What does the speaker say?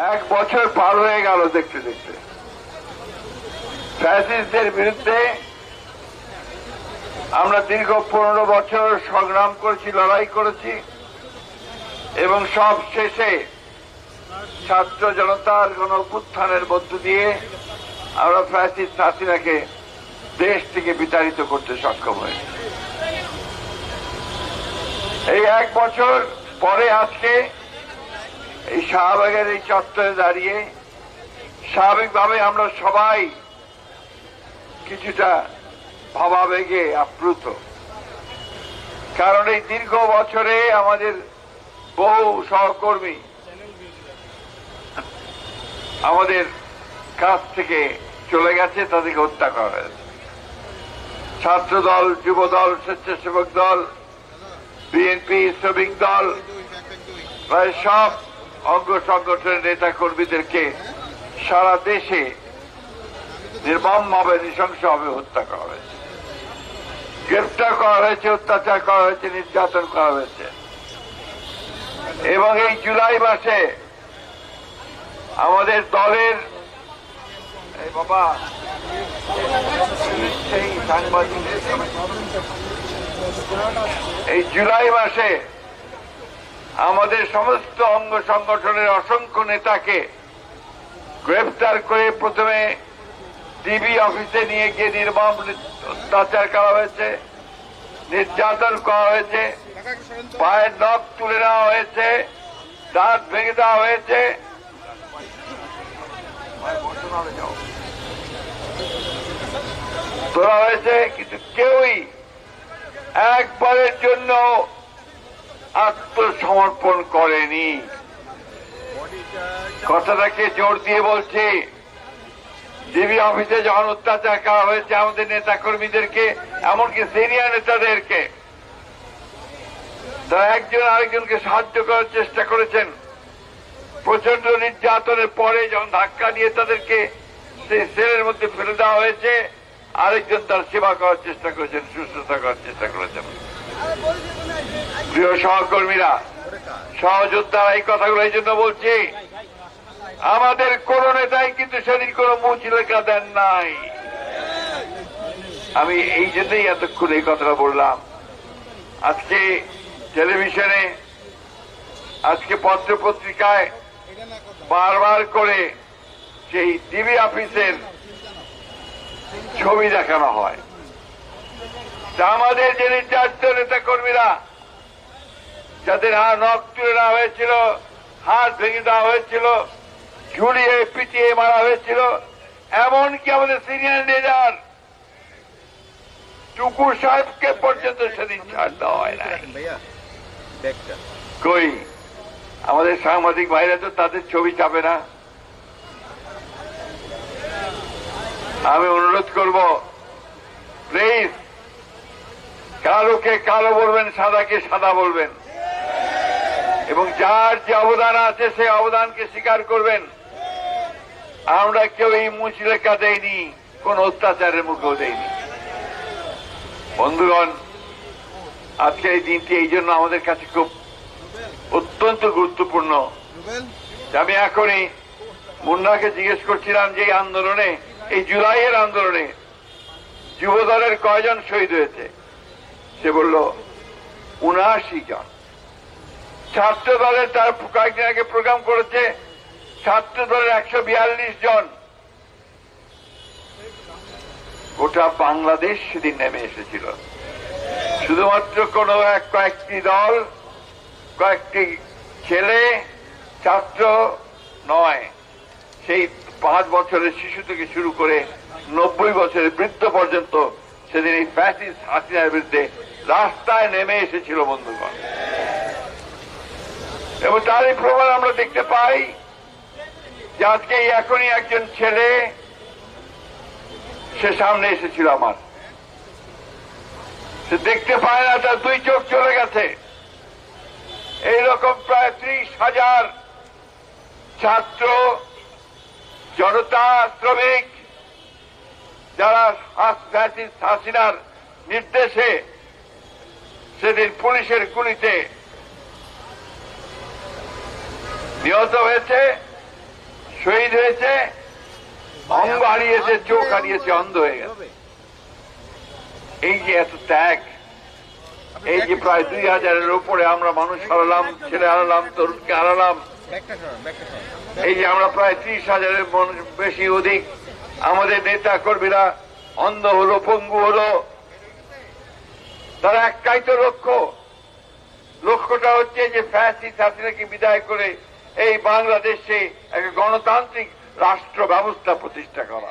এক বছর পার হয়ে গেল দেখতে দেখতে। ফ্যাসিস্টদের বিরুদ্ধে আমরা দীর্ঘ 15 বছর সংগ্রাম করেছি, লড়াই করেছি এবং সব শেষে ছাত্র জনতার গণ অভ্যুত্থানের মধ্য দিয়ে আমরা ফ্যাসিস্ট হাসিনাকে দেশ থেকে বিতাড়িত করতে সক্ষম হয়েছি। এই এক বছর পরে আজকে এই শাহবাগের এই চত্বরে দাঁড়িয়ে স্বাভাবিকভাবে আমরা সবাই কিছুটা ভাবাবেগে আপ্লুত। কারণ এই দীর্ঘ বছরে আমাদের বহু সহকর্মী আমাদের কাছ থেকে চলে গেছে, তাদেরকে হত্যা করা হয়েছে। ছাত্র দল, যুব দল, স্বেচ্ছাসেবক দল, বিএনপি, শ্রমিক দল, প্রায় সব অঙ্গ সংগঠনের নেতা কর্মীদেরকে সারা দেশে নির্মমভাবে নৃশংসভাবে হত্যা করা হয়েছে, গ্রেফতার করা হয়েছে, অত্যাচার করা হয়েছে, নির্যাতন করা হয়েছে। এবং এই জুলাই মাসে আমাদের দলের এই জুলাই মাসে আমাদের সমস্ত অঙ্গ সংগঠনের অসংখ্য নেতাকে গ্রেফতার করে প্রথমে ডিবি অফিসে নিয়ে গিয়ে নির্মম অত্যাচার করা হয়েছে, নির্যাতন করা হয়েছে, পায়ের নখ তুলে নেওয়া হয়েছে, দাঁত ভেঙে দেওয়া হয়েছে, তোলা হয়েছে। কিন্তু কেউই একবারের জন্য আত্মসমর্পণ করেনি। কথাটাকে জোর দিয়ে বলছি, ডিবি অফিসে যখন অত্যাচার করা হয়েছে আমাদের নেতা কর্মীদেরকে, এমনকি সিনিয়র নেতাদেরকে, তারা একজন আরেকজনকে সাহায্য করার চেষ্টা করেছেন। প্রচন্ড নির্যাতনের পরে যখন ধাক্কা দিয়ে তাদেরকে সেই সেলের মধ্যে ফেলে দেওয়া হয়েছে, আরেকজন তার সেবা করার চেষ্টা করেছেন, সুস্থতা করার চেষ্টা করেছেন। প্রিয় সহকর্মীরা, সহযোদ্ধারা, এই কথাগুলো এই জন্য বলছি, আমাদের কোন নেতাই কিন্তু সেদিন কোন মুচলেখা দেন নাই। আমি এই জন্যই এতক্ষণ এই কথাটা বললাম। আজকে টেলিভিশনে, আজকে পত্র পত্রিকায় বারবার করে সেই ডিবি অফিসের ছবি দেখানো হয়। আমাদের যে নির্যাতিত নেতা কর্মীরা, যাদের নখ তুলে নেওয়া হয়েছিল, হাত ভেঙে দেওয়া হয়েছিল, ঝুলিয়ে পিটিয়ে মারা হয়েছিল, এমনকি আমাদের সিনিয়র লিডার টুকু সাহেবকে পর্যন্ত সেদিন ছাড় দেওয়া হয় না। কই আমাদের সাংবাদিক ভাইরা তো তাদের ছবি চাপে না। আমি অনুরোধ করব, প্লিজ, কালোকে কালো বলবেন, সাদাকে সাদা বলবেন, এবং যার যে অবদান আছে সেই অবদানকে স্বীকার করবেন। আমরা কেউ এই মুচলেখা দেয়নি, কোন অত্যাচারের মুখেও দেয়নি। বন্ধুগণ, আজকে এই দিনটি এই জন্য আমাদের কাছে খুব অত্যন্ত গুরুত্বপূর্ণ। আমি এখনই মুন্নাকে জিজ্ঞেস করছিলাম যে এই আন্দোলনে, এই জুলাইয়ের আন্দোলনে যুব দলের কয়জন শহীদ হয়েছে? সে বলল ৭৯ জন। ছাত্র দলের তার কয়েকদিন আগে প্রোগ্রাম করেছে, ছাত্র দলের ১৪২ জন। গোটা বাংলাদেশ সেদিন নেমে এসেছিল। শুধুমাত্র কোন কয়েকটি দল, কয়েকটি ছেলে, ছাত্র নয়, সেই ৫ বছরের শিশু থেকে শুরু করে ৯০ বছরের বৃদ্ধ পর্যন্ত সেদিন এই ফ্যাসিস্ট হাসিনার বিরুদ্ধে রাস্তায় নেমে এসেছিল বন্ধুগণ। এবং তারই প্রমাণ আমরা দেখতে পাই যে আজকে এখনই একজন ছেলে, সে সামনে এসেছিল আমার, সে দেখতে পায় না, তার 2 চোখ চলে গেছে। এইরকম প্রায় ৩০,০০০ ছাত্র জনতা, শ্রমিক, যারা হাসিনার নির্দেশে সেদিন পুলিশের গুলিতে নিহত হয়েছে, শহীদ হয়েছে, অঙ্গ হারিয়েছে, চোখ হারিয়েছে, অন্ধ হয়ে গেছে। এই যে এত ত্যাগ, এই যে প্রায় 2000-এর উপরে আমরা মানুষ হারালাম, ছেলে হারালাম, তরুণকে হারালাম, এই যে আমরা প্রায় 30,000-এর বেশি অধিক আমাদের নেতা কর্মীরা অন্ধ হলো, পঙ্গু হলো, তারা একটাই তো লক্ষ্যটা হচ্ছে যে ফ্যাসিস্ট হাসিনাকে বিদায় করে এই বাংলাদেশে এক গণতান্ত্রিক রাষ্ট্র ব্যবস্থা প্রতিষ্ঠা করা।